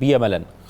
PMLN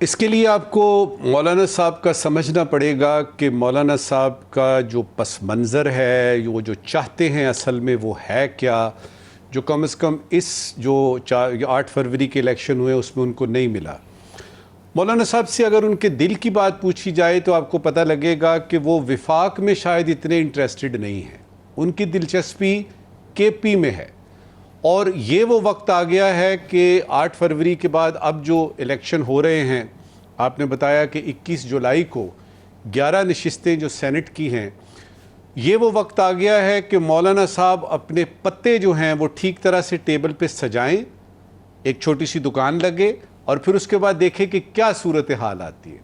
اس کے لیے آپ کو مولانا صاحب کا سمجھنا پڑے گا کہ مولانا صاحب کا جو پس منظر ہے، وہ جو چاہتے ہیں اصل میں وہ ہے کیا، جو کم از کم اس جو 8 فروری کے الیکشن ہوئے اس میں ان کو نہیں ملا۔ مولانا صاحب سے اگر ان کے دل کی بات پوچھی جائے تو آپ کو پتہ لگے گا کہ وہ وفاق میں شاید اتنے انٹرسٹڈ نہیں ہیں، ان کی دلچسپی کے پی میں ہے۔ اور یہ وہ وقت آ گیا ہے کہ 8 فروری کے بعد اب جو الیکشن ہو رہے ہیں، آپ نے بتایا کہ 21 جولائی کو 11 نشستیں جو سینٹ کی ہیں، یہ وہ وقت آ گیا ہے کہ مولانا صاحب اپنے پتے جو ہیں وہ ٹھیک طرح سے ٹیبل پہ سجائیں، ایک چھوٹی سی دکان لگے اور پھر اس کے بعد دیکھیں کہ کیا صورتحال آتی ہے۔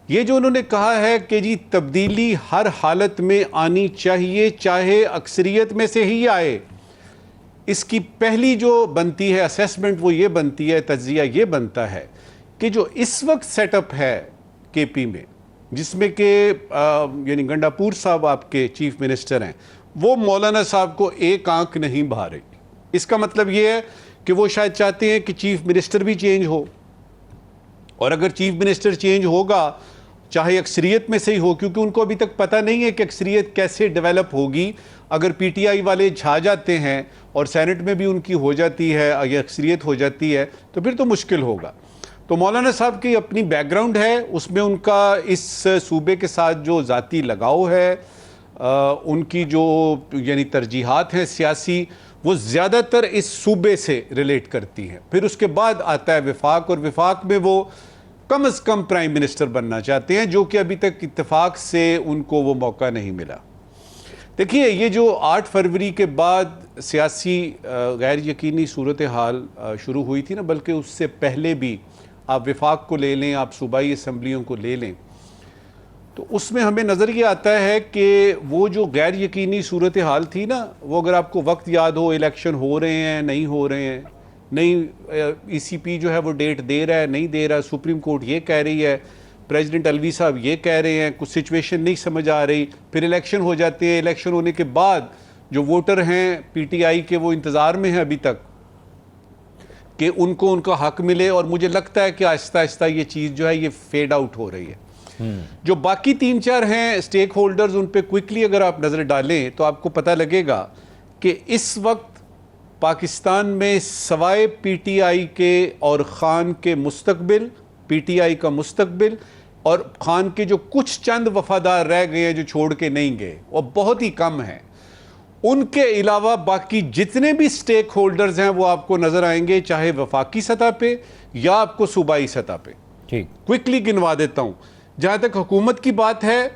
یہ جو انہوں نے کہا ہے کہ جی تبدیلی ہر حالت میں آنی چاہیے، چاہے اکثریت میں سے ہی آئے، اس کی پہلی جو بنتی ہے اسیسمنٹ وہ یہ بنتی ہے، تجزیہ یہ بنتا ہے کہ جو اس وقت سیٹ اپ ہے کے پی میں، جس میں کہ یعنی گنڈا پور صاحب آپ کے چیف منسٹر ہیں، وہ مولانا صاحب کو ایک آنکھ نہیں بھا رہی۔ اس کا مطلب یہ ہے کہ وہ شاید چاہتے ہیں کہ چیف منسٹر بھی چینج ہو، اور اگر چیف منسٹر چینج ہوگا چاہے اکثریت میں سے ہی ہو، کیونکہ ان کو ابھی تک پتہ نہیں ہے کہ اکثریت کیسے ڈیولپ ہوگی۔ اگر پی ٹی آئی والے چھا جاتے ہیں اور سینٹ میں بھی ان کی ہو جاتی ہے یا اکثریت ہو جاتی ہے تو پھر تو مشکل ہوگا۔ تو مولانا صاحب کی اپنی بیک گراؤنڈ ہے، اس میں ان کا اس صوبے کے ساتھ جو ذاتی لگاؤ ہے، ان کی جو یعنی ترجیحات ہیں سیاسی، وہ زیادہ تر اس صوبے سے ریلیٹ کرتی ہیں۔ پھر اس کے بعد آتا ہے وفاق، اور وفاق میں وہ کم از کم پرائم منسٹر بننا چاہتے ہیں، جو کہ ابھی تک اتفاق سے ان کو وہ موقع نہیں ملا۔ دیکھیے یہ جو 8 فروری کے بعد سیاسی غیر یقینی صورتحال شروع ہوئی تھی نا، بلکہ اس سے پہلے بھی آپ وفاق کو لے لیں، آپ صوبائی اسمبلیوں کو لے لیں، تو اس میں ہمیں نظر یہ آتا ہے کہ وہ جو غیر یقینی صورتحال تھی نا، وہ اگر آپ کو وقت یاد ہو، الیکشن ہو رہے ہیں نہیں ہو رہے ہیں، نہیں ای سی پی جو ہے وہ ڈیٹ دے رہا ہے نہیں دے رہا، سپریم کورٹ یہ کہہ رہی ہے، پریزیڈنٹ الوی صاحب یہ کہہ رہے ہیں، کچھ سچویشن نہیں سمجھ آ رہی، پھر الیکشن ہو جاتے ہیں، الیکشن ہونے کے بعد جو ووٹر ہیں پی ٹی آئی کے وہ انتظار میں ہیں ابھی تک کہ ان کو ان کا حق ملے، اور مجھے لگتا ہے کہ آہستہ آہستہ یہ چیز جو ہے یہ فیڈ آؤٹ ہو رہی ہے۔ جو باقی 3-4 ہیں اسٹیک ہولڈرز، ان پہ کوئکلی اگر آپ نظر ڈالیں تو آپ کو پتہ لگے گا کہ اس وقت پاکستان میں سوائے پی ٹی آئی کے اور خان کے مستقبل، پی ٹی آئی کا مستقبل اور خان کے جو کچھ چند وفادار رہ گئے ہیں جو چھوڑ کے نہیں گئے، وہ بہت ہی کم ہیں، ان کے علاوہ باقی جتنے بھی سٹیک ہولڈرز ہیں وہ آپ کو نظر آئیں گے، چاہے وفاقی سطح پہ یا آپ کو صوبائی سطح پہ۔ کوئکلی گنوا دیتا ہوں۔ جہاں تک حکومت کی بات ہے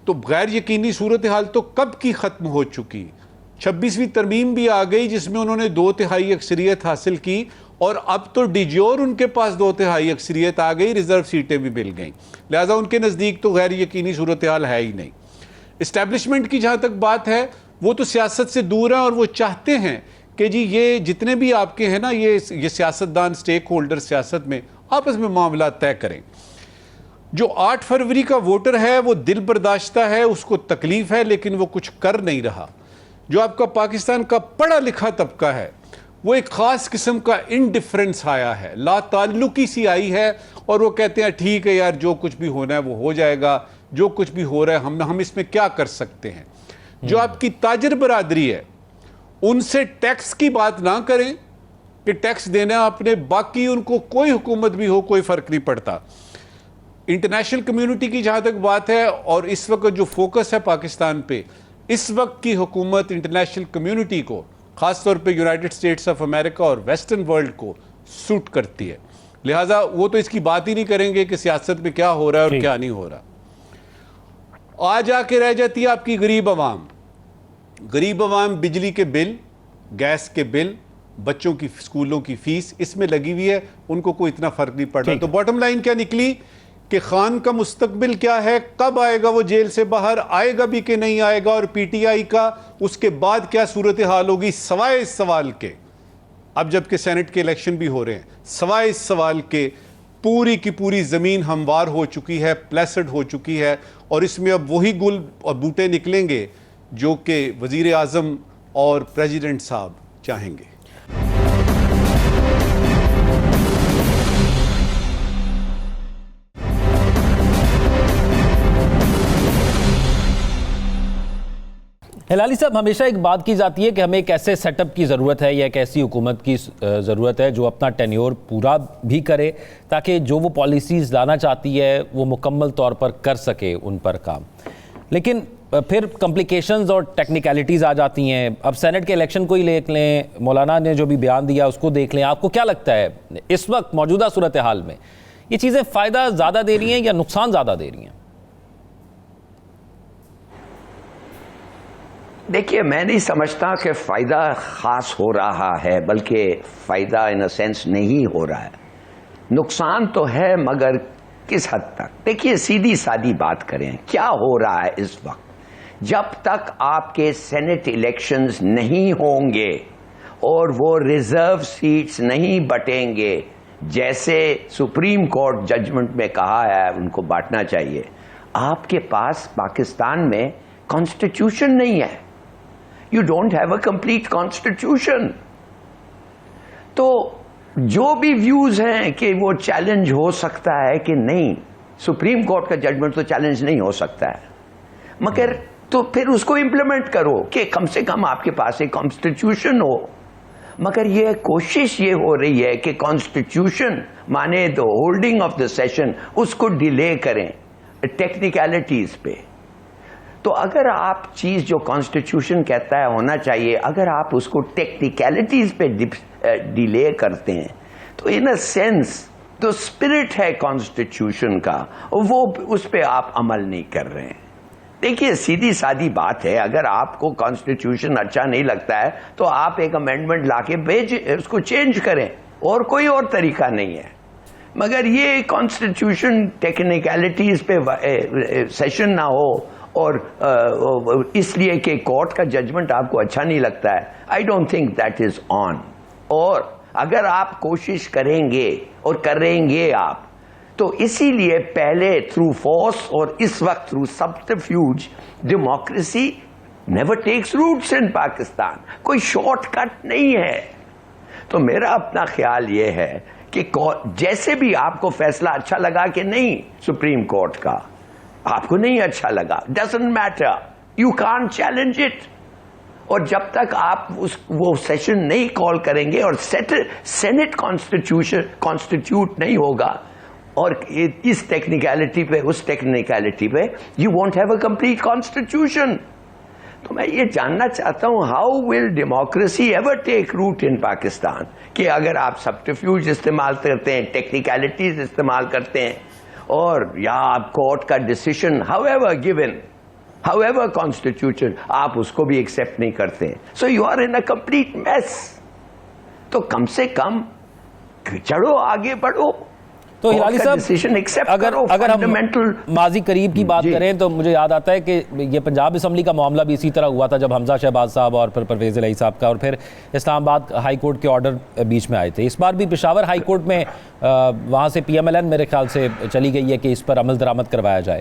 تو غیر یقینی صورتحال تو کب کی ختم ہو چکی، 26ویں ترمیم بھی آ گئی جس میں انہوں نے 2/3 اکثریت حاصل کی، اور اب تو ڈیجیور ان کے پاس 2/3 اکثریت آ گئی، ریزرو سیٹیں بھی مل گئیں، لہٰذا ان کے نزدیک تو غیر یقینی صورتحال ہے ہی نہیں۔ اسٹیبلشمنٹ کی جہاں تک بات ہے، وہ تو سیاست سے دور ہیں اور وہ چاہتے ہیں کہ جی یہ جتنے بھی آپ کے ہیں نا یہ سیاستدان، سٹیک ہولڈر سیاست میں آپس میں معاملات طے کریں۔ جو 8 فروری کا ووٹر ہے وہ دل برداشتہ ہے، اس کو تکلیف ہے، لیکن وہ کچھ کر نہیں رہا۔ جو آپ کا پاکستان کا پڑھا لکھا طبقہ ہے وہ ایک خاص قسم کا انڈیفرنس آیا ہے، لا تعلقی سی آئی ہے، اور وہ کہتے ہیں ٹھیک ہے یار جو کچھ بھی ہونا ہے وہ ہو جائے گا، جو کچھ بھی ہو رہا ہے ہم اس میں کیا کر سکتے ہیں۔ جو آپ کی تاجر برادری ہے ان سے ٹیکس کی بات نہ کریں کہ ٹیکس دینا آپ نے، باقی ان کو کوئی حکومت بھی ہو کوئی فرق نہیں پڑتا۔ انٹرنیشنل کمیونٹی کی جہاں تک بات ہے، اور اس وقت جو فوکس ہے پاکستان پہ، اس وقت کی حکومت انٹرنیشنل کمیونٹی کو، خاص طور پہ یونائٹڈ اسٹیٹس آف امریکہ اور ویسٹرن ورلڈ کو سوٹ کرتی ہے، لہٰذا وہ تو اس کی بات ہی نہیں کریں گے کہ سیاست میں کیا ہو رہا ہے اور کیا نہیں ہو رہا۔ آج آ کے رہ جاتی ہے آپ کی غریب عوام۔ غریب عوام بجلی کے بل، گیس کے بل، بچوں کی اسکولوں کی فیس اس میں لگی ہوئی ہے، ان کو کوئی اتنا فرق نہیں پڑ رہا۔ تو باٹم لائن کیا نکلی کہ خان کا مستقبل کیا ہے، کب آئے گا وہ جیل سے باہر، آئے گا بھی کہ نہیں آئے گا، اور پی ٹی آئی کا اس کے بعد کیا صورتحال ہوگی، سوائے اس سوال کے، اب جب کہ سینٹ کے الیکشن بھی ہو رہے ہیں، سوائے اس سوال کے پوری کی پوری زمین ہموار ہو چکی ہے، پلیسڈ ہو چکی ہے، اور اس میں اب وہی گل اور بوٹے نکلیں گے جو کہ وزیر اعظم اور پریزیڈنٹ صاحب چاہیں گے۔ ہلالی صاحب، ہمیشہ ایک بات کی جاتی ہے کہ ہمیں ایک ایسے سیٹ اپ کی ضرورت ہے یا ایک ایسی حکومت کی ضرورت ہے جو اپنا ٹینیور پورا بھی کرے تاکہ جو وہ پالیسیز لانا چاہتی ہے وہ مکمل طور پر کر سکے ان پر کام. لیکن پھر کمپلیکیشنز اور ٹیکنیکلٹیز آ جاتی ہیں. اب سینٹ کے الیکشن کو ہی دیکھ لیں, مولانا نے جو بھی بیان دیا اس کو دیکھ لیں. آپ کو کیا لگتا ہے اس وقت موجودہ صورتحال میں یہ چیزیں فائدہ زیادہ دے رہی ہیں یا نقصان زیادہ دے رہی ہیں؟ دیکھیے, میں نہیں سمجھتا کہ فائدہ خاص ہو رہا ہے, بلکہ فائدہ ان اے سینس نہیں ہو رہا ہے. نقصان تو ہے مگر کس حد تک. دیکھیے, سیدھی سادی بات کریں, کیا ہو رہا ہے اس وقت. جب تک آپ کے سینٹ الیکشنز نہیں ہوں گے اور وہ ریزرو سیٹس نہیں بٹیں گے جیسے سپریم کورٹ ججمنٹ میں کہا ہے ان کو بانٹنا چاہیے, آپ کے پاس پاکستان میں کانسٹیٹیوشن نہیں ہے. You don't have a complete constitution. تو جو بھی ویوز ہیں کہ وہ چیلنج ہو سکتا ہے کہ نہیں, سپریم کورٹ کا ججمنٹ تو چیلنج نہیں ہو سکتا ہے, مگر تو پھر اس کو امپلیمنٹ کرو کہ کم سے کم آپ کے پاس ایک کانسٹیٹیوشن ہو. مگر یہ کوشش یہ ہو رہی ہے کہ کانسٹیٹیوشن مانے the holding of the session اس کو ڈیلے کریں ٹیکنیکلٹیز پہ. تو اگر آپ چیز جو کانسٹیٹیوشن کہتا ہے ہونا چاہیے, اگر آپ اس کو ٹیکنیکلٹیز پہ ڈیلے کرتے ہیں تو ان اے سینس تو اسپرٹ ہے کانسٹیٹیوشن کا وہ اس پہ آپ عمل نہیں کر رہے ہیں. دیکھیے, سیدھی سادی بات ہے, اگر آپ کو کانسٹیٹیوشن اچھا نہیں لگتا ہے تو آپ ایک امینڈمنٹ لا کے اس کو چینج کریں, اور کوئی اور طریقہ نہیں ہے. مگر یہ کانسٹیٹیوشن ٹیکنیکلٹیز پہ سیشن نہ ہو اور اس لیے کہ کورٹ کا ججمنٹ آپ کو اچھا نہیں لگتا ہے, I don't think that is on. اور اگر آپ کوشش کریں گے اور کریں گے آپ, تو اسی لیے پہلے تھرو فورس اور اس وقت through subterfuge democracy never takes roots in Pakistan. کوئی شارٹ کٹ نہیں ہے. تو میرا اپنا خیال یہ ہے کہ جیسے بھی آپ کو فیصلہ اچھا لگا کہ نہیں سپریم کورٹ کا, آپ کو نہیں اچھا لگا, doesn't matter, you can't challenge it. اور جب تک آپ وہ سیشن نہیں کال کریں گے اور سینٹ کانسٹیٹیوٹ نہیں ہوگا اور اس ٹیکنیکلٹی پہ اس ٹیکنیکلٹی پہ, you won't have a complete constitution. تو میں یہ جاننا چاہتا ہوں how will democracy ever take root in Pakistan, کہ اگر آپ سبٹرفیوج استعمال کرتے ہیں, ٹیکنیکلٹیز استعمال کرتے ہیں, اور یا آپ کورٹ کا decision however given, however constitution, آپ اس کو بھی ایکسپٹ نہیں کرتے ہیں. So you are in a complete mess. تو کم سے کم چڑھو, آگے بڑھو. تو ہلالی صاحب, اگر ہم ماضی قریب کی بات کریں تو مجھے یاد آتا ہے کہ یہ پنجاب اسمبلی کا معاملہ بھی اسی طرح ہوا تھا جب حمزہ شہباز صاحب اور پھر پرویز الہی صاحب کا, اور پھر اسلام آباد ہائی کورٹ کے آرڈر بیچ میں آئے تھے. اس بار بھی پشاور ہائی کورٹ میں وہاں سے پی ایم ایل این میرے خیال سے چلی گئی ہے کہ اس پر عمل درآمد کروایا جائے.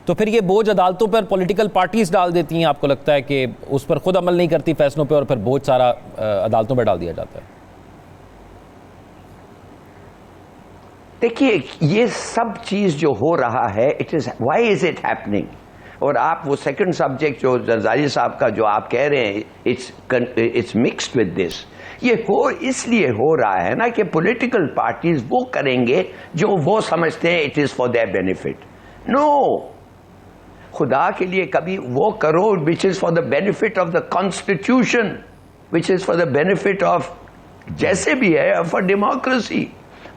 تو پھر یہ بوجھ عدالتوں پر پولیٹیکل پارٹیز ڈال دیتی ہیں. آپ کو لگتا ہے کہ اس پر خود عمل نہیں کرتی فیصلوں پہ اور پھر بوجھ سارا عدالتوں پہ ڈال دیا جاتا ہے؟ دیکھیے, یہ سب چیز جو ہو رہا ہے, وائی از اٹ ہیپننگ. اور آپ وہ سیکنڈ سبجیکٹ جو زرزاری صاحب کا جو آپ کہہ رہے ہیں, اٹس مکسڈ ود دس. یہ اس لیے ہو رہا ہے نا کہ پولیٹیکل پارٹیز وہ کریں گے جو وہ سمجھتے ہیں it is for their benefit. No, خدا کے لیے کبھی وہ کرو which is for the benefit of the constitution, which is for the benefit of جیسے بھی ہے for democracy.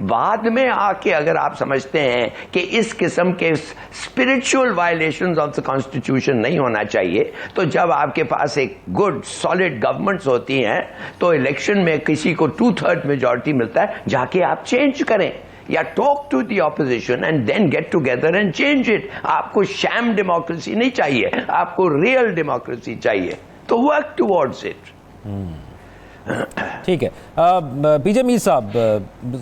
بعد میں آ کے اگر آپ سمجھتے ہیں کہ اس قسم کے spiritual violations of the constitution نہیں ہونا چاہیے, تو جب آپ کے پاس ایک گڈ سالڈ گورنمنٹس ہوتی ہیں تو الیکشن میں کسی کو 2/3 میجورٹی ملتا ہے, جا کے آپ چینج کریں یا talk to the opposition and then get together and change it. آپ کو شام ڈیموکریسی نہیں چاہیے, آپ کو ریئل ڈیموکریسی چاہیے, تو ورک ٹوورڈز اٹ. ٹھیک ہے. پی جے میر صاحب,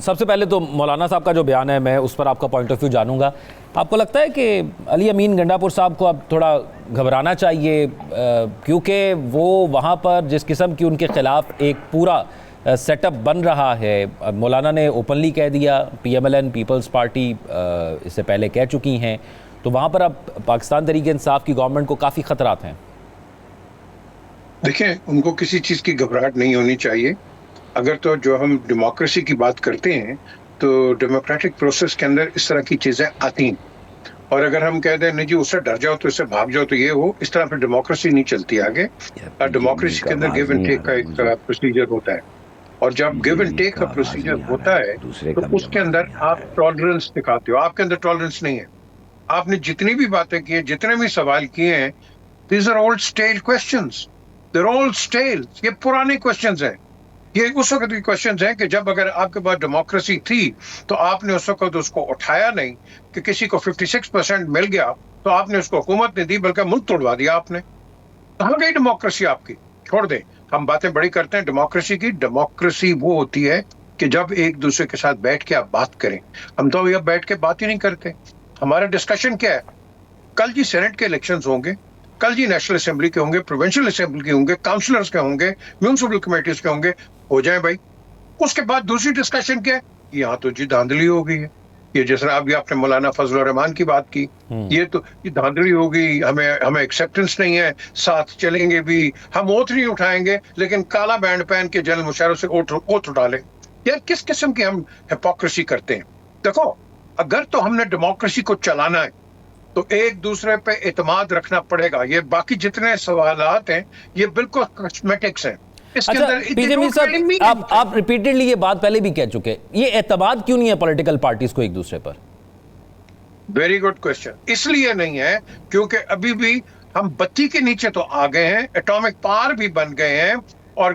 سب سے پہلے تو مولانا صاحب کا جو بیان ہے میں اس پر آپ کا پوائنٹ آف ویو جانوں گا. آپ کو لگتا ہے کہ علی امین گنڈا پور صاحب کو اب تھوڑا گھبرانا چاہیے کیونکہ وہ وہاں پر جس قسم کی ان کے خلاف ایک پورا سیٹ اپ بن رہا ہے, مولانا نے اوپنلی کہہ دیا, P M L N People's Party اس سے پہلے کہہ چکی ہیں, تو وہاں پر اب پاکستان تحریک انصاف کی گورنمنٹ کو کافی خطرات ہیں؟ دیکھیں ان کو کسی چیز کی گھبراہٹ نہیں ہونی چاہیے. اگر تو جو ہم ڈیموکریسی کی بات کرتے ہیں تو ڈیموکریٹک پروسیس کے اندر اس طرح کی چیزیں آتی ہیں, اور اگر ہم کہہ دیں نہیں جی اس سے ڈر جاؤ تو اس سے بھاگ جاؤ تو یہ ہو, اس طرح پھر ڈیموکریسی نہیں چلتی آگے. ڈیموکریسی کے اندر گیو اینڈ ٹیک کا ایک پروسیجر ہوتا ہے, اور جب گیو اینڈ ٹیک کا پروسیجر ہوتا ہے تو اس کے اندر آپ ٹالرنس دکھاتے ہو. آپ کے اندر ٹالرنس نہیں ہے. آپ نے جتنی بھی باتیں کی ہیں, جتنے بھی سوال کیے ہیں, these are old still questions, they're old still, یہ پرانے کوسچنز ہیں. یہ اس وقت کی کوسچنز ہیں کہ جب اگر آپ کے پاس ڈیموکریسی تھی تو آپ نے اس وقت اس کو اٹھایا نہیں, کہ کسی کو 56% مل گیا تو آپ نے اس کو حکومت نہیں دی بلکہ ملک توڑوا دیا آپ نے. کہاں گئی ڈیموکریسی آپ کی؟ چھوڑ دیں, ہم باتیں بڑی کرتے ہیں ڈیموکریسی کی. ڈیموکریسی وہ ہوتی ہے کہ جب ایک دوسرے کے ساتھ بیٹھ کے آپ بات کریں. ہم تو اب بیٹھ کے بات ہی نہیں کرتے. ہمارا ڈسکشن کیا ہے؟ کل جی سینٹ کے الیکشنز ہوں گے, کل جی نیشنل اسمبلی کے ہوں گے, پروونشل اسمبلی کے ہوں گے, کاؤنسلرز کے ہوں گے, میونسپل کمیٹیز کے ہوں گے, ہو جائیں بھائی. اس کے بعد دوسری ڈسکشن کیا ہے؟ یہاں تو جی دھاندلی ہو گئی ہے. یہ جس طرح ابھی آپ نے مولانا فضل الرحمان کی بات کی, یہ تو یہ دھاندلی ہو گئی, ہمیں ایکسیپٹنس نہیں ہے, ساتھ چلیں گے بھی, ہم اوتھ نہیں اٹھائیں گے لیکن کالا بینڈ پہن کے جنرل مشرف سے اوتھ اٹھا لیں. یار کس قسم کی ہم ہپوکریسی کرتے ہیں؟ دیکھو, اگر تو ہم نے ڈیموکریسی کو چلانا ہے تو ایک دوسرے پہ اعتماد رکھنا پڑے گا. یہ باقی جتنے سوالات ہیں یہ بالکل کاسمیٹکس ہیں. اچھا پی جے میر صاحب, آپ ریپیٹڈلی یہ بات پہلے بھی کہہ چکے, یہ اعتماد کیوں نہیں ہے پولیٹیکل پارٹیز کو ایک دوسرے پر؟ Very good question. اس لیے نہیں ہے کیونکہ ابھی بھی ہم بتی کے نیچے تو آ گئے ہیں, ایٹامک پاور بھی بن گئے ہیں, اور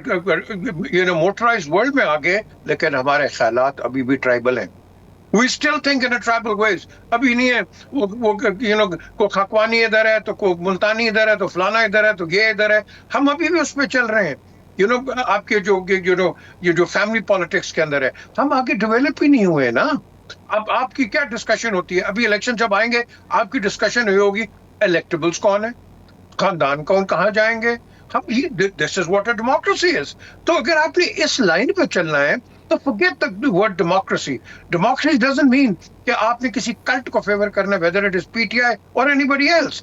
موٹرائز ورلڈ میں آگے, لیکن ہمارے خیالات ابھی بھی ٹرائبل ہیں. We still think in a tribal ways. ابھی نہیں ہے کو خاکوانی ادھر ہے تو کو ملتانی ادھر ہے تو فلانا ادھر ہے تو یہ ادھر ہے. ہم ابھی بھی اس پہ چل رہے ہیں. آپ کے یہ جو فیملی پالیٹکس کے اندر ہے, ہم آگے ڈیولپ ہی نہیں ہوئے نا. اب آپ کی کیا ڈسکشن ہوتی ہے؟ ابھی الیکشن جب آئیں گے آپ کی ڈسکشن ہوگی الیکٹیبلز کون ہے, خاندان کون, کہاں جائیں گے ہم. This is what a democracy is. تو اگر آپ نے اس لائن پہ چلنا ہے تو forget the word democracy. Democracy doesn't mean کہ آپ نے کسی کلٹ کو فیور کرنا ہے, whether it is PTI or anybody else.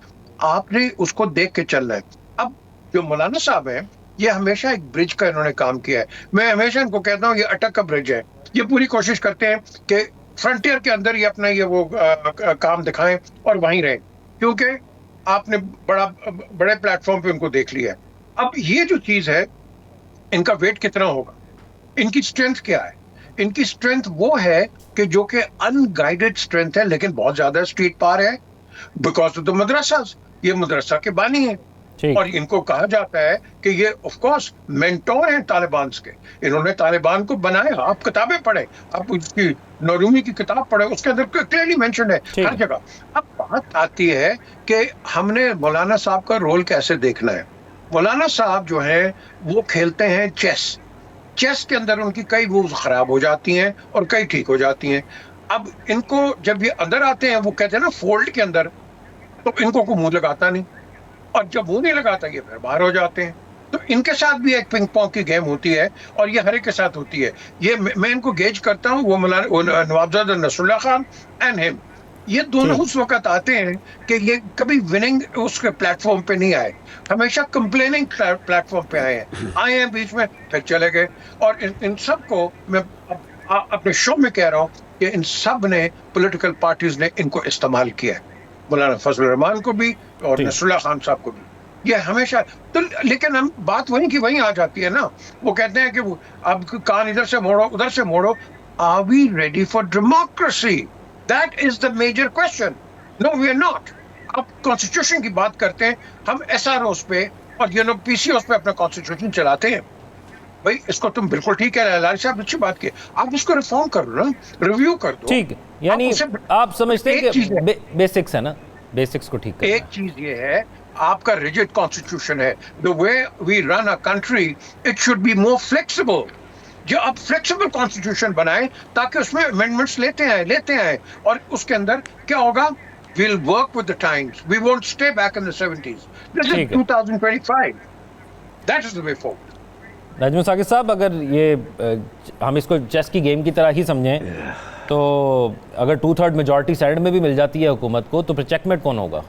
آپ نے اس کو دیکھ کے چلنا ہے. اب جو مولانا صاحب ہیں یہ ہمیشہ ایک برج کا انہوں نے کام کیا ہے. میں ہمیشہ ان کو کہتا ہوں یہ اٹک کا برج ہے. یہ پوری کوشش کرتے ہیں کہ فرنٹیئر کے اندر ہی اپنا یہ وہ کام دکھائیں اور وہیں رہیں, کیونکہ آپ نے بڑے پلیٹ فارم پہ ان کو دیکھ لیا ہے. اب یہ جو چیز ہے ان کا ویٹ کتنا ہوگا, ان کی اسٹرینتھ کیا ہے؟ ان کی اسٹرینتھ وہ ہے کہ جو کہ ان گائیڈڈ اسٹرینتھ ہے لیکن بہت زیادہ اسٹریٹ پار ہے, بیکاز آف دا مدرسہ. یہ مدرسہ کے بانی ہیں, اور ان کو کہا جاتا ہے کہ یہ آف کورس مینٹور ہیں طالبان کے. انہوں نے طالبان کو بنایا. آپ کتابیں پڑھیں, آپ اس کی نورومی کی کتاب پڑھیں, اس کے اندر کلیئرلی مینشنڈ ہے ہر جگہ. اب بات آتی ہے کہ ہم نے مولانا صاحب کا رول کیسے دیکھنا ہے. مولانا صاحب جو ہیں وہ کھیلتے ہیں چیس کے اندر ان کی کئی مووز خراب ہو جاتی ہیں اور کئی ٹھیک ہو جاتی ہیں. اب ان کو جب یہ اندر آتے ہیں, وہ کہتے ہیں نا فولڈ کے اندر, تو ان کو کوئی منہ لگاتا نہیں, اور جب منہ نہیں لگاتا یہ پھر باہر ہو جاتے ہیں. تو ان کے ساتھ بھی ایک پنگ پونگ کی گیم ہوتی ہے, اور یہ ہر ایک کے ساتھ ہوتی ہے. یہ میں ان کو گیج کرتا ہوں, وہ نوابزادہ نصر اللہ خان اینڈ ہم, یہ دونوں اس وقت آتے ہیں کہ یہ کبھی وننگ اس کے پلیٹ فارم پہ نہیں آئے, ہمیشہ کمپلیننگ پلیٹ فارم پہ آئے ہیں بیچ میں پھر چلے گئے. اور ان سب کو میں اپنے شو میں کہہ رہا ہوں کہ ان سب نے پولیٹیکل پارٹیز نے ان کو استعمال کیا ہے, مولانا فضل الرحمان کو بھی اور نصر اللہ خان صاحب کو بھی. یہ ہمیشہ تو, لیکن ہم بات وہیں کی وہیں آ جاتی ہے نا. وہ کہتے ہیں کہ اب کان ادھر سے موڑو ادھر سے موڑو. Are we ready for democracy? That is the major question. No, we are not. اب کانسٹیٹیوشن کی بات کرتے ہیں ہم, ایس آر اوز پہ اور پی سی اوز پہ اپنا کانسٹیٹیوشن چلاتے ہیں. بھائی اس کو تم بالکل ٹھیک ہے, لاری صاحب اچھی بات کی, آپ اس کو ریفارم کر لو نا, ریویو کر دو. ٹھیک, یعنی آپ سمجھتے ہیں کہ بیسکس ہے نا, بیسکس کو ٹھیک کرنا. ایک چیز یہ ہے آپ کا ریجڈ کانسٹیٹیوشن ہے. The way we run a country, it should be more flexible. جو آپ فلیکسیبل کانسٹیٹیوشن بنائیں تاکہ اس میں امینڈمنٹس لیتے آئیں, اور اس کے اندر کیا ہوگا, we'll work with the times. We won't stay back in the 70s. This is 2025. That is the way forward. نجم ثاقب صاحب, اگر یہ ہم اس کو چیس کی گیم کی طرح ہی سمجھیں تو اگر 2/3 میجورٹی سائڈ میں بھی مل جاتی ہے حکومت کو تو پھر چیک میٹ کون ہوگا؟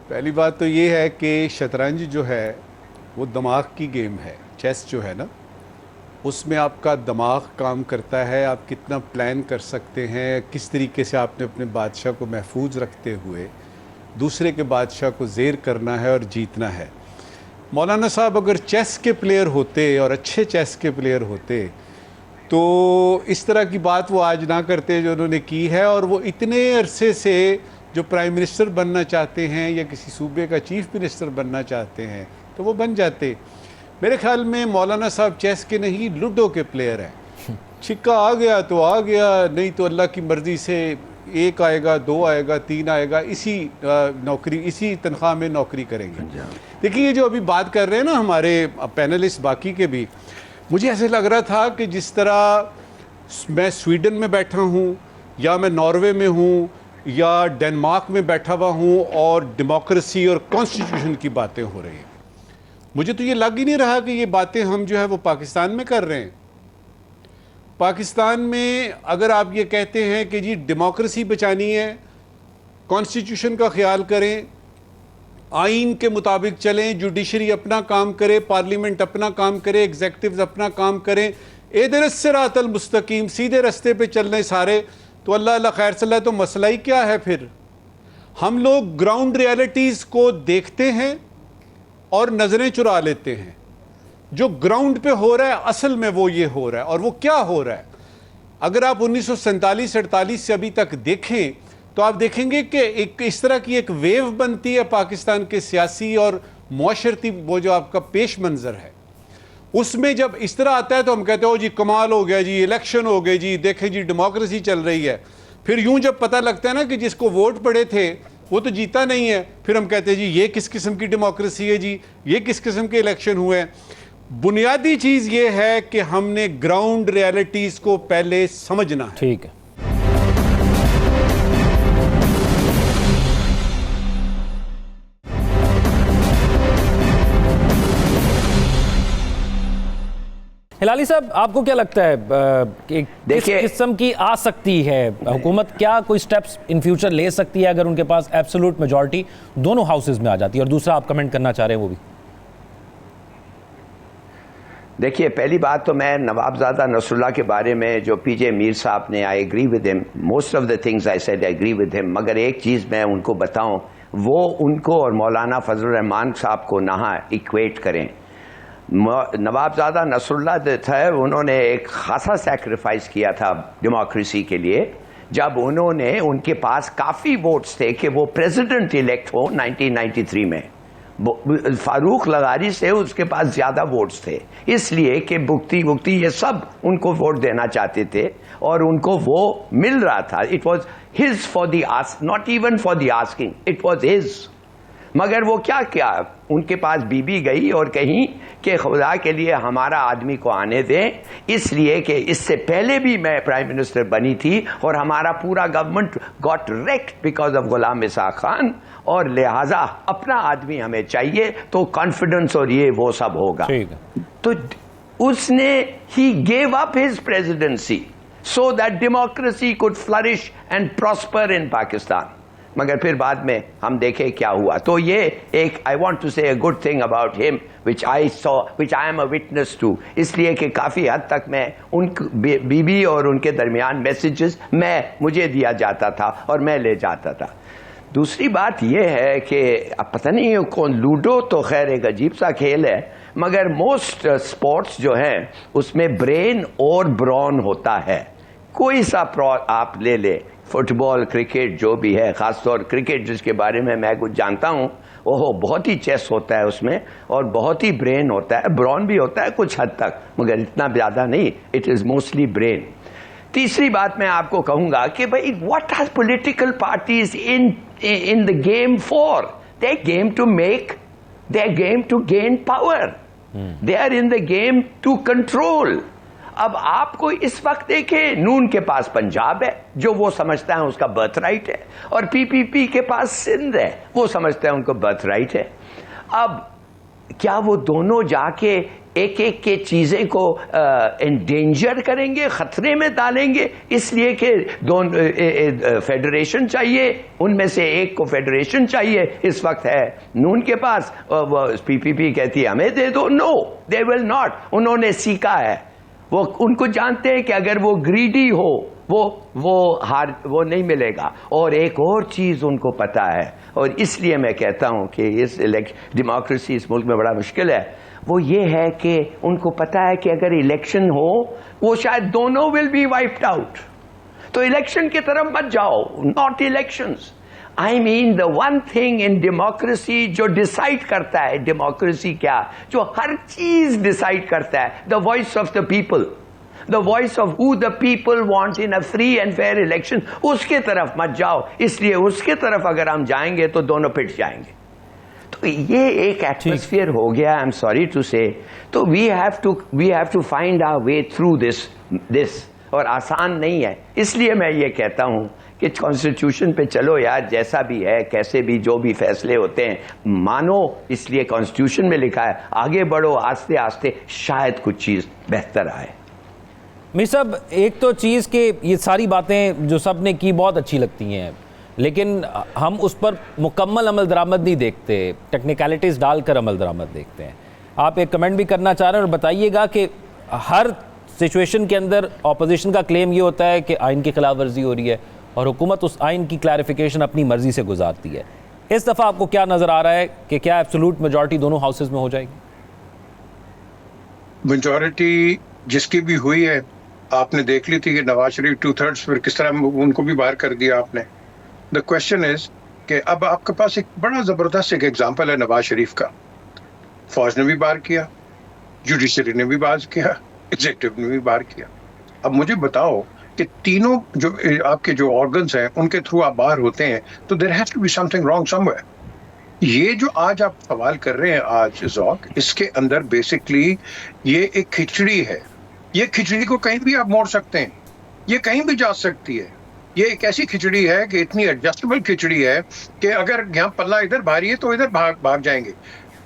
پہلی بات تو یہ ہے کہ شطرنج جو ہے وہ دماغ کی گیم ہے. چیس جو ہے نا اس میں آپ کا دماغ کام کرتا ہے, آپ کتنا پلان کر سکتے ہیں, کس طریقے سے آپ نے اپنے بادشاہ کو محفوظ رکھتے ہوئے دوسرے کے بادشاہ کو زیر کرنا ہے اور جیتنا ہے. مولانا صاحب اگر چیس کے پلیئر ہوتے اور اچھے چیس کے پلیئر ہوتے تو اس طرح کی بات وہ آج نہ کرتے جو انہوں نے کی ہے, اور وہ اتنے عرصے سے جو پرائم منسٹر بننا چاہتے ہیں یا کسی صوبے کا چیف منسٹر بننا چاہتے ہیں تو وہ بن جاتے. میرے خیال میں مولانا صاحب چیس کے نہیں لوڈو کے پلیئر ہیں. چھکا آ گیا تو آ گیا, نہیں تو اللہ کی مرضی سے 1 آئے گا, 2 آئے گا, 3 آئے گا, اسی نوکری اسی تنخواہ میں نوکری کریں گے. دیکھیے یہ جو ابھی بات کر رہے ہیں نا ہمارے پینلسٹ باقی کے بھی, مجھے ایسے لگ رہا تھا کہ جس طرح میں سویڈن میں بیٹھا ہوں یا میں ناروے میں ہوں یا ڈنمارک میں بیٹھا ہوا ہوں اور ڈیموکریسی اور کانسٹیٹیوشن کی باتیں ہو رہی ہیں, مجھے تو یہ لگ ہی نہیں رہا کہ یہ باتیں ہم جو ہے وہ پاکستان میں کر رہے ہیں. پاکستان میں اگر آپ یہ کہتے ہیں کہ جی ڈیموکریسی بچانی ہے, کانسٹیٹیوشن کا خیال کریں, آئین کے مطابق چلیں, جوڈیشری اپنا کام کرے, پارلیمنٹ اپنا کام کرے, ایگزیکٹیوز اپنا کام کریں, اہدنا الصراط المستقیم, سیدھے رستے پہ چلنے سارے, تو اللہ اللہ خیر صلی اللہ, تو مسئلہ ہی کیا ہے پھر؟ ہم لوگ گراؤنڈ ریالٹیز کو دیکھتے ہیں اور نظریں چرا لیتے ہیں. جو گراؤنڈ پہ ہو رہا ہے اصل میں وہ یہ ہو رہا ہے, اور وہ کیا ہو رہا ہے اگر آپ 1947-48 سے ابھی تک دیکھیں تو آپ دیکھیں گے کہ ایک اس طرح کی ایک ویو بنتی ہے پاکستان کے سیاسی اور معاشرتی, وہ جو آپ کا پیش منظر ہے اس میں جب اس طرح آتا ہے تو ہم کہتے ہو جی کمال ہو گیا جی, الیکشن ہو گئے جی, دیکھیں جی ڈیموکریسی چل رہی ہے. پھر یوں جب پتہ لگتا ہے نا کہ جس کو ووٹ پڑے تھے وہ تو جیتا نہیں ہے, پھر ہم کہتے ہیں جی یہ کس قسم کی ڈیموکریسی ہے جی, یہ کس قسم کے الیکشن ہوئے ہیں. بنیادی چیز یہ ہے کہ ہم نے گراؤنڈ ریالٹیز کو پہلے سمجھنا ہے. ٹھیک ہے. ہلالی صاحب آپ کو کیا لگتا ہے کہ کس قسم کی آ سکتی ہے حکومت, کیا کوئی سٹیپس ان فیوچر لے سکتی ہے اگر ان کے پاس ایبسولوٹ میجورٹی دونوں ہاؤسز میں آ جاتی ہے؟ اور دوسرا آپ کمنٹ کرنا چاہ رہے ہیں وہ بھی. دیکھیے پہلی بات تو میں نواب زادہ نصر اللہ کے بارے میں جو پی جے میر صاحب نے, آئی ایگری ود ہم, most of the things I said I agree with ہم, مگر ایک چیز میں ان کو بتاؤں, وہ ان کو اور مولانا فضل الرحمان صاحب کو نہ ایکویٹ کریں. نواب زادہ نصر اللہ جو تھا انہوں نے ایک خاصا سیکریفائس کیا تھا ڈیموکریسی کے لیے, جب انہوں نے, ان کے پاس کافی ووٹس تھے کہ وہ پریزیڈنٹ الیکٹ ہو 1993 میں. فاروق لغاری سے اس کے پاس زیادہ ووٹس تھے, اس لیے کہ بگٹی یہ سب ان کو ووٹ دینا چاہتے تھے اور ان کو وہ مل رہا تھا. It was his for the ask, not even for the asking, it was his. مگر وہ کیا ان کے پاس بی بی گئی اور کہیں کہ خدا کے لیے ہمارا آدمی کو آنے دیں, اس لیے کہ اس سے پہلے بھی میں پرائم منسٹر بنی تھی اور ہمارا پورا government got wrecked because of Ghulam Ishaq Khan, اور لہذا اپنا آدمی ہمیں چاہیے, تو کانفیڈنس اور یہ وہ سب ہوگا. تو اس نے ہی gave up his presidency so that democracy could flourish and prosper in Pakistan. مگر پھر بعد میں ہم دیکھیں کیا ہوا. تو یہ ایک آئی وانٹ ٹو سے a good thing about him which I am a witness to, اس لیے کہ کافی حد تک میں ان بی بی اور ان کے درمیان میسیجز مجھے دیا جاتا تھا اور میں لے جاتا تھا. دوسری بات یہ ہے کہ اب پتہ نہیں کون, لوڈو تو خیر ایک عجیب سا کھیل ہے, مگر موسٹ اسپورٹس جو ہیں اس میں برین اور برون ہوتا ہے. کوئی سا آپ لے لے, فٹ بال, کرکٹ, جو بھی ہے, خاص طور کرکٹ جس کے بارے میں کچھ جانتا ہوں, اوہ بہت ہی چیس ہوتا ہے اس میں اور بہت ہی برین ہوتا ہے, برون بھی ہوتا ہے کچھ حد تک مگر اتنا زیادہ نہیں, اٹ از موسٹلی برین. تیسری بات میں آپ کو کہوں گا کہ بھائی what are political parties in the game for? They game to make, they game to gain power, they are in the game to control. اب آپ کو اس وقت دیکھیں, نون کے پاس پنجاب ہے جو وہ سمجھتا ہے اس کا برتھ رائٹ ہے, اور پی پی پی کے پاس سندھ ہے, وہ سمجھتا ہے ان کو برتھ رائٹ ہے. اب کیا وہ دونوں جا کے ایک ایک کے چیزیں کو انڈینجر کریں گے, خطرے میں ڈالیں گے, اس لیے کہ فیڈریشن چاہیے, ان میں سے ایک کو فیڈریشن چاہیے اس وقت ہے نون کے پاس, پی پی پی کہتی ہے ہمیں دے دو. نو, دے ول ناٹ. انہوں نے سیکھا ہے, وہ ان کو جانتے ہیں کہ اگر وہ گریڈی ہو وہ نہیں ملے گا. اور ایک اور چیز ان کو پتا ہے, اور اس لیے میں کہتا ہوں کہ اس ڈیموکریسی اس ملک میں بڑا مشکل ہے, وہ یہ ہے کہ ان کو پتا ہے کہ اگر الیکشن ہو وہ شاید دونوں ول بی وائپڈ آؤٹ. تو الیکشن کی طرف مت جاؤ, not elections. I mean the one thing in democracy جو ڈیسائیڈ کرتا ہے, ڈیموکریسی کیا, جو ہر چیز ڈیسائیڈ کرتا ہے, the voice of the people, the voice of who the people want in a free and fair election, اس کے طرف مت جاؤ. اس لیے اس کے طرف اگر ہم جائیں گے تو دونوں پٹ جائیں گے. تو یہ ایک ایٹماسفیئر ہو گیا, آئی ایم سوری ٹو سے. تو we have to find our way through this, اور آسان نہیں ہے. اس لیے میں یہ کہتا ہوں کہ کانسٹیٹیوشن پہ چلو یار, جیسا بھی ہے, کیسے بھی جو بھی فیصلے ہوتے ہیں مانو, اس لیے کانسٹیٹیوشن میں لکھا ہے, آگے بڑھو آہستہ آہستہ, شاید کچھ چیز بہتر آئے. میر صاحب, ایک تو چیز کہ یہ ساری باتیں جو سب نے کی بہت اچھی لگتی ہیں, لیکن ہم اس پر مکمل عمل درآمد نہیں دیکھتے, ٹیکنیکلٹیز ڈال کر عمل درآمد دیکھتے ہیں. آپ ایک کمنٹ بھی کرنا چاہ رہے ہیں, اور بتائیے گا کہ ہر سچویشن کے اندر اپوزیشن کا کلیم یہ ہوتا ہے کہ آئین کی خلاف ورزی ہو رہی ہے, اور حکومت اس آئین کی کلیریفیکیشن اپنی مرضی سے گزارتی ہے. اس دفعہ آپ کو کیا نظر آ رہا ہے کہ کیا ایبسولوٹ میجورٹی دونوں ہاؤسز میں ہو جائے گی؟ میجورٹی جس کی بھی ہوئی ہے, آپ نے دیکھ لی تھی کہ نواز شریف 2/3 پر کس طرح ان کو بھی باہر کر دیا آپ نے. دا کوشچن از کہ اب آپ کے پاس ایک بڑا زبردست ایک ایگزامپل ہے نواز شریف کا. فوج نے بھی باہر کیا, جوڈیشری نے بھی باہر کیا, ایگزیکٹو نے بھی باہر کیا. اب مجھے بتاؤ کہ تینوں جو آپ کے جو آرگنز ہیں ان کے تھرو آپ باہر ہوتے ہیں, تو there has to be something wrong somewhere. یہ جو آج آپ سوال کر رہے ہیں آج ذوق, اس کے اندر بیسکلی یہ ایک کھچڑی ہے. یہ کھچڑی کو کہیں بھی آپ موڑ سکتے ہیں, یہ کہیں بھی جا سکتی ہے. یہ ایک ایسی کھچڑی ہے کہ اتنی ایڈجسٹیبل کھچڑی ہے کہ اگر یہاں پلہ ادھر بھاری ہے تو ادھر بھاگ جائیں گے.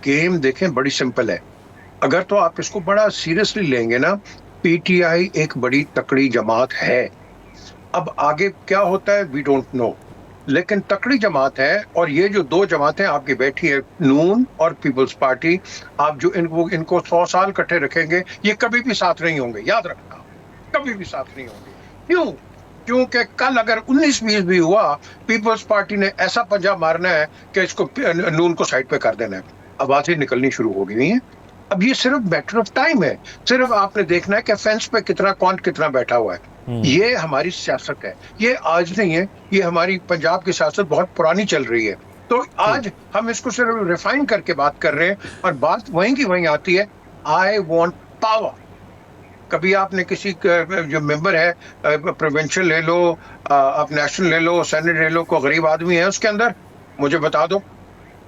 گیم دیکھیں بڑی سمپل ہے. اگر تو آپ اس کو بڑا سیریسلی لیں گے نا, پی ٹی آئی ایک بڑی تکڑی جماعت ہے. اب آگے کیا ہوتا ہے وی ڈونٹ نو, لیکن تکڑی جماعت ہے. اور یہ جو دو جماعتیں آپ کی بیٹھی ہے, نون اور پیپلز پارٹی, آپ جو ان کو 100 سال کٹھے رکھیں گے, یہ کبھی بھی ساتھ نہیں ہوں گے. یاد رکھنا, کبھی بھی ساتھ نہیں ہوں گے. کیوں؟ کیونکہ کل اگر 19-20 بھی ہوا, پیپلز پارٹی نے ایسا پنجہ مارنا ہے کہ اس کو نون کو سائڈ پہ کر دینا ہے. آوازیں نکلنی شروع ہو گئی ہیں. اب یہ صرف میٹر آف ٹائم ہے. صرف آپ نے دیکھنا ہے کہ فینس پہ کتنا بیٹھا ہوا ہے. یہ ہماری سیاست ہے, یہ آج نہیں ہے, یہ ہماری پنجاب کی سیاست بہت پرانی چل رہی ہے. تو آج ہم اس کو صرف ریفائن کر کے بات کر رہے ہیں, اور بات وہیں کی وہیں آتی ہے, آئی وانٹ پاور. کبھی آپ نے کسی جو ممبر ہے پروونشل لے لو, آپ نیشنل لے لو, سینٹ لے لو, کوئی غریب آدمی ہے اس کے اندر, مجھے بتا دو.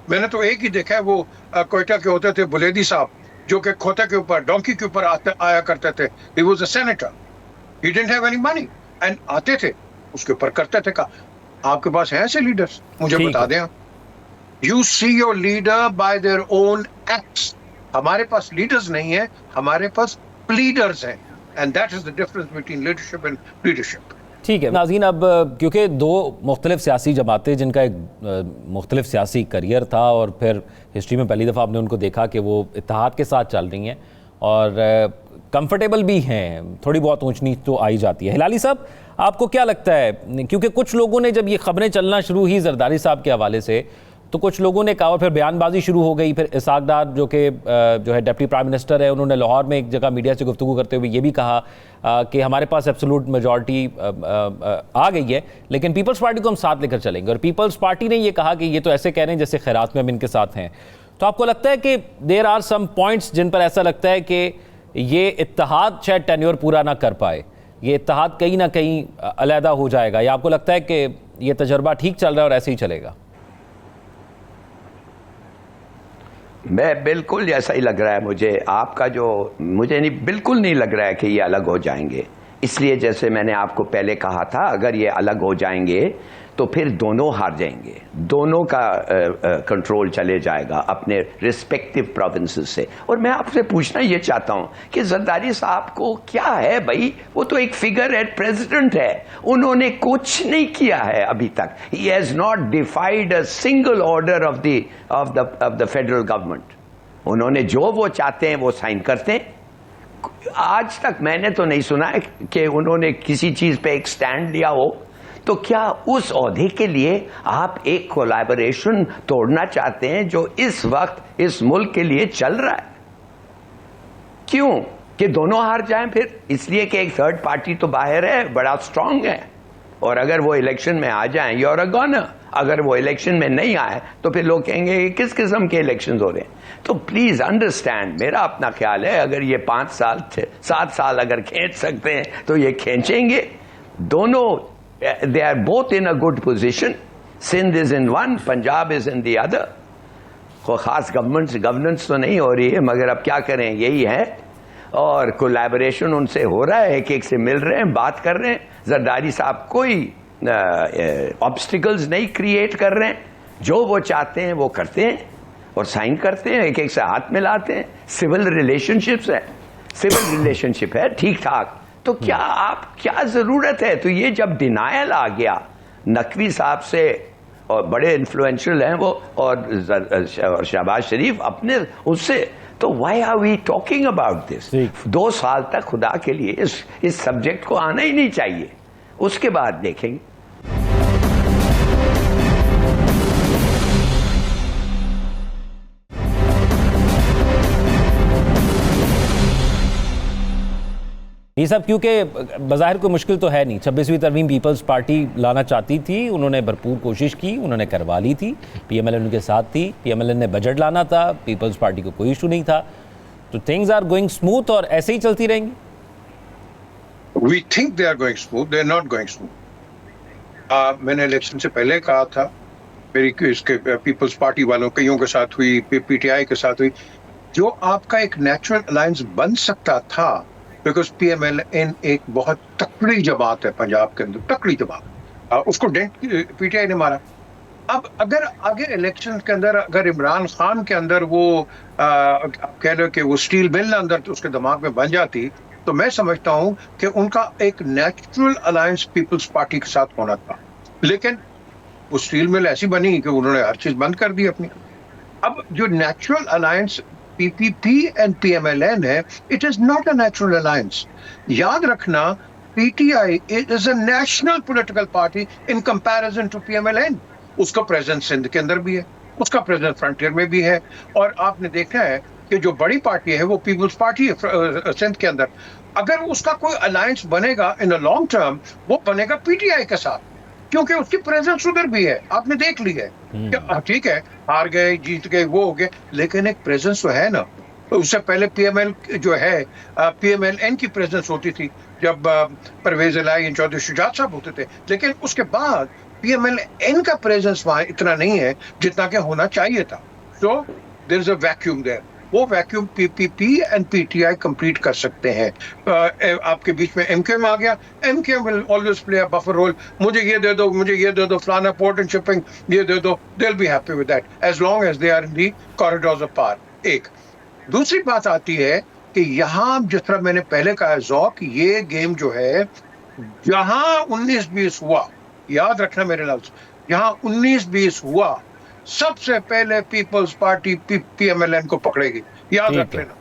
میں نے تو ایک ہی دیکھا ہے, وہ کوئٹہ کے ہوتے تھے بلیدی صاحب, جو کہ کھوتے کے اوپر, ڈونکی کے اوپر آیا کرتے تھے. He was a senator, he didn't have any money, and آتے تھے اس کے اوپر کرتے تھے. آپ کے پاس ہیں ایسے لیڈرز؟ مجھے بتا دیں. You see your leader by their own acts. ہمارے پاس لیڈرز نہیں ہیں, ہمارے پاس لیڈرز ہیں, and that is the difference between leadership and leadership. ٹھیک ہے ناظرین, اب کیونکہ دو مختلف سیاسی جماعتیں جن کا ایک مختلف سیاسی کریئر تھا, اور پھر ہسٹری میں پہلی دفعہ آپ نے ان کو دیکھا کہ وہ اتحاد کے ساتھ چل رہی ہیں اور کمفرٹیبل بھی ہیں, تھوڑی بہت اونچ نیچ تو آئی جاتی ہے. ہلالی صاحب, آپ کو کیا لگتا ہے, کیونکہ کچھ لوگوں نے جب یہ خبریں چلنا شروع ہوئی زرداری صاحب کے حوالے سے, تو کچھ لوگوں نے کہا, اور پھر بیان بازی شروع ہو گئی. پھر اسحاق ڈار جو کہ جو ہے ڈپٹی پرائم منسٹر ہے, انہوں نے لاہور میں ایک جگہ میڈیا سے گفتگو کرتے ہوئے یہ بھی کہا کہ ہمارے پاس ایبسولوٹ میجورٹی آ گئی ہے, لیکن پیپلز پارٹی کو ہم ساتھ لے کر چلیں گے. اور پیپلز پارٹی نے یہ کہا کہ یہ تو ایسے کہہ رہے ہیں جیسے خیرات میں ہم ان کے ساتھ ہیں. تو آپ کو لگتا ہے کہ دیر آر سم پوائنٹس جن پر ایسا لگتا ہے کہ یہ اتحاد شاید ٹینیور پورا نہ کر پائے, یہ اتحاد کہیں نہ کہیں علیحدہ ہو جائے گا, یا آپ کو لگتا ہے کہ یہ تجربہ ٹھیک چل رہا ہے اور ایسے ہی چلے گا؟ میں بالکل ایسا ہی لگ رہا ہے مجھے. آپ کا جو مجھے بالکل نہیں لگ رہا ہے کہ یہ الگ ہو جائیں گے. اس لیے جیسے میں نے آپ کو پہلے کہا تھا, اگر یہ الگ ہو جائیں گے تو پھر دونوں ہار جائیں گے, دونوں کا کنٹرول چلے جائے گا اپنے رسپیکٹو پروونسز سے. اور میں آپ سے پوچھنا یہ چاہتا ہوں کہ زرداری صاحب کو کیا ہے بھائی, وہ تو ایک فگر ہیڈ پریزیڈنٹ ہے, انہوں نے کچھ نہیں کیا ہے ابھی تک. He has not defied a single order of the federal government. انہوں نے جو وہ چاہتے ہیں وہ سائن کرتے ہیں. آج تک میں نے تو نہیں سنا کہ انہوں نے کسی چیز پہ ایک سٹینڈ لیا ہو. تو کیا اس عہدے کے لیے آپ ایک کولیبوریشن توڑنا چاہتے ہیں جو اس وقت اس ملک کے لیے چل رہا ہے؟ کیوں کہ دونوں ہار جائیں پھر؟ اس لیے کہ ایک تھرڈ پارٹی تو باہر ہے, بڑا اسٹرانگ ہے, اور اگر وہ الیکشن میں آ جائیں یو آر اے گونر. اگر وہ الیکشن میں نہیں آئے تو پھر لوگ کہیں گے کہ کس قسم کے الیکشنز ہو رہے ہیں. تو پلیز انڈرسٹینڈ, میرا اپنا خیال ہے اگر یہ 5 سال 7 سال اگر کھینچ سکتے ہیں تو یہ کھینچیں گے. دونوں they are both in a good position. Sindh is in one, Punjab is in the other. خاص گورننس تو نہیں ہو رہی ہے, مگر اب کیا کریں, یہی ہے. اور کولیبوریشن ان سے ہو رہا ہے, ایک ایک سے مل رہے ہیں, بات کر رہے ہیں. زرداری صاحب کوئی آبسٹیکلز نہیں کریٹ کر رہے ہیں, جو وہ چاہتے ہیں وہ کرتے ہیں اور سائن کرتے ہیں, ایک ایک سے ہاتھ ملاتے ہیں. سول ریلیشن شپ ہے ٹھیک ٹھاک. تو کیا آپ کیا ضرورت ہے؟ تو یہ جب ڈینائل آ گیا نقوی صاحب سے, اور بڑے انفلوئنشل ہیں وہ, اور شہباز شریف اپنے اس سے, تو why are we talking about this? 2 سال تک خدا کے لیے اس سبجیکٹ کو آنا ہی نہیں چاہیے, اس کے بعد دیکھیں گے. یہ سب کیونکہ بظاہر کوئی مشکل تو ہے نہیں. 26ویں ترمیم پیپلز پارٹی لانا چاہتی تھی, انہوں نے بھرپور کوشش کی, انہوں نے کروا لی تھی. پی ایم ایل این ان کے ساتھ تھی, پی ایم ایل این نے بجٹ لانا تھا, پیپلز پارٹی کو کوئی ایشو نہیں تھا. تو تھنگز آر گوئنگ اسموتھ اور ایسے ہی چلتی رہیں گی. We think they are going smooth, they are not going smooth. میں نے الیکشن سے پہلے کہا تھا, میری اس کے پیپلز پارٹی والوں کئیوں کے ساتھ ہوئی, پی ٹی آئی کے ساتھ ہوئی, جو آپ کا ایک نیچرل الائنس بن سکتا تھا, because P M L N ایک بہت تکڑی جماعت ہے پنجاب کے اندر, تکڑی جماعت, اس کو ڈینٹ پی ٹی آئی نے مارا. اب اگر آگے الیکشن کے اندر اگر عمران خان کے اندر وہ آپ کہہ لو کہ وہ اسٹیل مل اندر اس کے دماغ میں بن جاتی, تو میں سمجھتا ہوں کہ ان کا ایک نیچرل الائنس پیپلز پارٹی کے ساتھ ہونا تھا. لیکن وہ اسٹیل مل ایسی بنی کہ انہوں نے ہر چیز بند کر دی اپنی. اب جو natural alliance P P P and P M L N ہے, it is not a natural alliance. یاد رکھنا, P T I is a national political party in comparison to P M L N. اس کا presence Sindh کے اندر بھی ہے, اس کا presence frontier میں بھی ہے, اور آپ نے دیکھا ہے کہ جو بڑی پارٹی ہے وہ پیپلز پارٹی ہے سندھ کے اندر. اگر اس کا کوئی الائنس بنے گا ان اے لانگ ٹرم, وہ بنے گا پی ٹی آئی کے ساتھ, کیونکہ اس کی پریزنس ادھر بھی ہے. آپ نے دیکھ لی ہے کہ ٹھیک ہے ہار گئے جیت گئے وہ ہو گئے, لیکن ایک پریزنس تو ہے نا. اس سے پہلے پی ایم ایل جو ہے, پی ایم ایل این کی پریزنس ہوتی تھی جب پرویز الہی چودھری شجاعت صاحب ہوتے تھے, لیکن اس کے بعد پی ایم ایل این کا پریزنس وہاں اتنا نہیں ہے جتنا کہ ہونا چاہیے تھا. سو دیر از اے ویکیوم دیر. وہ vacuum P P P and P T I complete کر سکتے ہیں. آپ کے بیچ میں ایم کیو ایم آ گیا, M Q M will always play a buffer role. مجھے یہ دے دو, مجھے یہ دے دو, فلانا پورٹ اینڈ شپنگ یہ دے دو, they will be happy with that as long as they are in the corridors of power. ایک دوسری بات آتی ہے کہ یہاں جس طرح میں نے پہلے کہا ذوق, یہ گیم جو ہے جہاں 19-20 ہوا, یاد رکھنا میرے لفظ, جہاں 19-20 ہوا سب سے پہلے Peoples Party P M L N کو پکڑے گی, یاد رکھ لینا.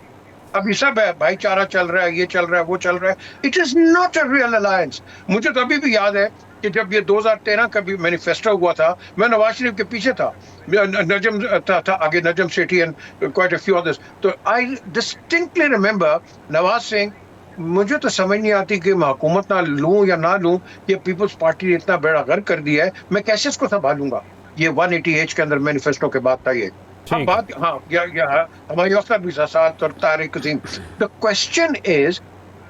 ابھی سب ہے بھائی چارہ چل رہا ہے, یہ چل رہا ہے, وہ چل رہا ہے. It is not a real alliance. مجھے تو ابھی بھی یاد ہے کہ جب یہ 2013 کا بھی مینیفیسٹو ہوا تھا, میں نواز شریف کے پیچھے تھا, نجم تھا آگے, Najam Sethi and quite a few others. تو I distinctly remember Nawaz Singh, مجھے تو سمجھ نہیں آتی کہ میں حکومت نہ لوں یا نہ لوں, یہ پیپلز پارٹی نے اتنا بڑا غر کر دیا ہے, میں کیسے اس کو سنبھالوں گا. یہ 180H کے اندر مینیفیسٹو کے بعد تھا یہ. اب بات ہاں ہماری اختر بھی ساتھ اور طارق عظیم. دا کوشچن از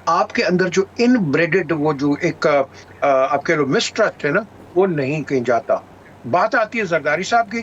آپ کے اندر جو ان بریڈڈ وہ جو ایک آپ کہہ لو مسٹرسٹ ہے نا, وہ نہیں کہیں جاتا. بات آتی ہے زرداری صاحب کی,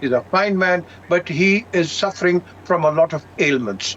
he's a fine man, but he is suffering from a lot of ailments.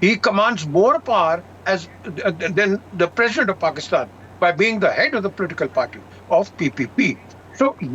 he commands more power than the president of Pakistan by being the head of the political party of PPP. So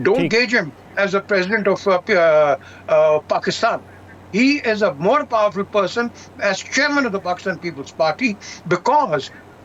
Don't gauge him as the president of Pakistan. He is a more powerful person as chairman of the Pakistan People's Party because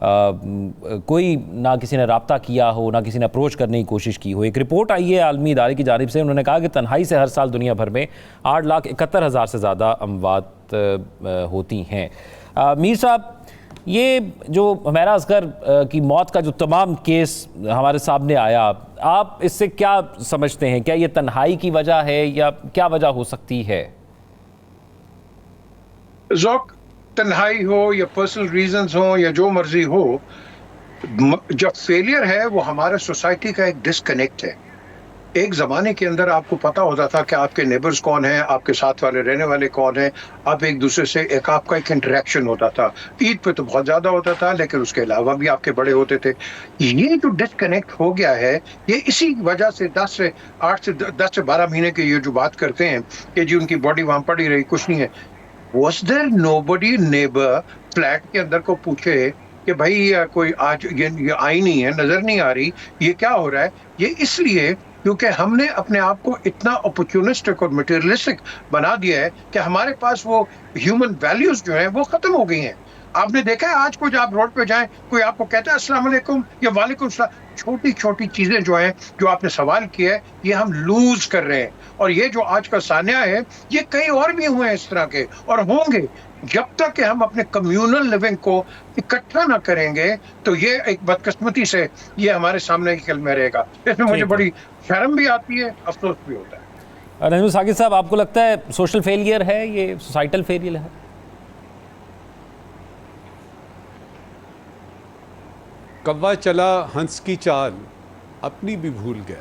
کوئی نہ کسی نے رابطہ کیا ہو، نہ کسی نے approach کرنے کی کوشش کی ہو. ایک رپورٹ آئی ہے عالمی ادارے کی جانب سے، انہوں نے کہا کہ تنہائی سے ہر سال دنیا بھر میں 8,71,000 سے زیادہ اموات ہوتی ہیں. میر صاحب، یہ جو حمیرہ اصغر کی موت کا جو تمام کیس ہمارے سامنے آیا، آپ اس سے کیا سمجھتے ہیں؟ کیا یہ تنہائی کی وجہ ہے یا کیا وجہ ہو سکتی ہے؟ ذوق، تنہائی ہو یا پرسنل ریزنز ہوں یا جو مرضی ہو، جب فیلئر ہے وہ ہمارے سوسائٹی کا ایک ڈسکنیکٹ ہے. ایک زمانے کے اندر آپ کو پتا ہوتا تھا کہ آپ کے نیبرز کون ہیں، آپ کے ساتھ والے رہنے والے کون ہیں، آپ ایک دوسرے سے آپ کا ایک انٹریکشن ہوتا تھا. عید پہ تو بہت زیادہ ہوتا تھا، لیکن اس کے علاوہ بھی آپ کے بڑے ہوتے تھے. یہ جو ڈسکنیکٹ ہو گیا ہے، یہ اسی وجہ سے 10 سے 12 مہینے کے یہ جو بات کرتے ہیں کہ جی ان کی باڈی وہاں پڑی رہی، کچھ نہیں ہے. Was there nobody neighbor flat کے اندر کو پوچھے کہ بھائی کوئی آج یہ آئی نہیں ہے، نظر نہیں آ رہی، یہ کیا ہو رہا ہے؟ یہ اس لیے کیونکہ ہم نے اپنے آپ کو اتنا اپورچونسٹک اور مٹیریلسٹک بنا دیا ہے کہ ہمارے پاس وہ ہیومن ویلیوز جو ہیں وہ ختم ہو گئی ہیں. آپ نے دیکھا ہے آج کو جب آپ روڈ پہ جائیں، کوئی آپ کو کہتا ہے السلام علیکم یا وعلیکم السلام. چھوٹی چھوٹی چیزیں جو ہیں، جو آپ نے سوال کیا ہے، یہ ہم لوز کر رہے ہیں. اور یہ جو آج کا سانحہ ہے، یہ کئی اور بھی ہوئے ہیں اس طرح کے اور ہوں گے. جب تک کہ ہم اپنے کمیونل لیونگ کو اکٹھا نہ کریں گے تو یہ ایک بدقسمتی سے یہ ہمارے سامنے کی کلمہ رہے گا. اس میں مجھے بڑی شرم بھی آتی ہے، افسوس بھی ہوتا ہے. نجم ساکت صاحب، آپ کو لگتا ہے سوشل فیلئر ہے، یہ سوسائٹل فیلئر ہے؟ کوا چلا ہنس کی چال اپنی بھی بھول گیا.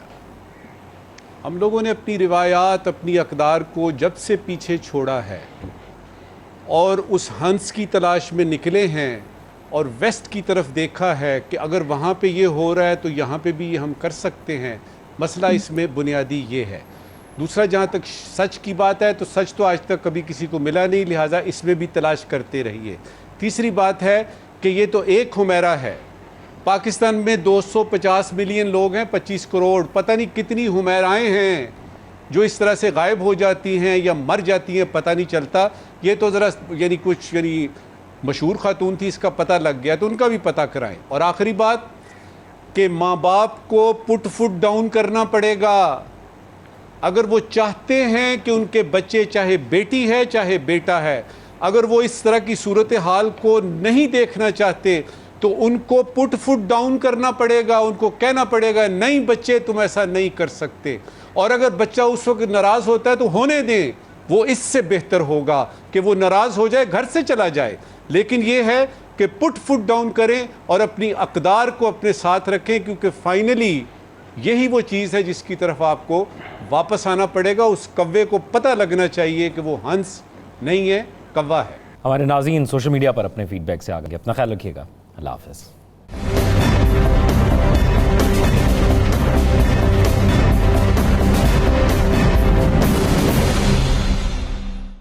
ہم لوگوں نے اپنی روایات، اپنی اقدار کو جب سے پیچھے چھوڑا ہے اور اس ہنس کی تلاش میں نکلے ہیں اور ویسٹ کی طرف دیکھا ہے کہ اگر وہاں پہ یہ ہو رہا ہے تو یہاں پہ بھی یہ ہم کر سکتے ہیں. مسئلہ اس میں بنیادی یہ ہے. دوسرا، جہاں تک سچ کی بات ہے تو سچ تو آج تک کبھی کسی کو ملا نہیں، لہٰذا اس میں بھی تلاش کرتے رہیے. تیسری بات ہے کہ یہ تو ایک حمیرہ ہے. پاکستان میں 250 ملین لوگ ہیں، 25 کروڑ، پتہ نہیں کتنی حمیرائیں ہیں جو اس طرح سے غائب ہو جاتی ہیں یا مر جاتی ہیں، پتہ نہیں چلتا. یہ تو ذرا کچھ مشہور خاتون تھی، اس کا پتہ لگ گیا تو ان کا بھی پتہ کرائیں. اور آخری بات کہ ماں باپ کو پٹ فٹ ڈاؤن کرنا پڑے گا. اگر وہ چاہتے ہیں کہ ان کے بچے، چاہے بیٹی ہے چاہے بیٹا ہے، اگر وہ اس طرح کی صورتحال کو نہیں دیکھنا چاہتے تو ان کو پٹ فٹ ڈاؤن کرنا پڑے گا. ان کو کہنا پڑے گا نہیں بچے تم ایسا نہیں کر سکتے. اور اگر بچہ اس وقت ناراض ہوتا ہے تو ہونے دیں، وہ اس سے بہتر ہوگا کہ وہ ناراض ہو جائے، گھر سے چلا جائے. لیکن یہ ہے کہ پٹ فٹ ڈاؤن کریں اور اپنی اقدار کو اپنے ساتھ رکھیں، کیونکہ فائنلی یہی وہ چیز ہے جس کی طرف آپ کو واپس آنا پڑے گا. اس کوے کو پتہ لگنا چاہیے کہ وہ ہنس نہیں ہے، کوا ہے. ہمارے ناظرین سوشل میڈیا پر اپنے فیڈ بیک سے آگے اپنا خیال رکھیے گا. اللہ حافظ.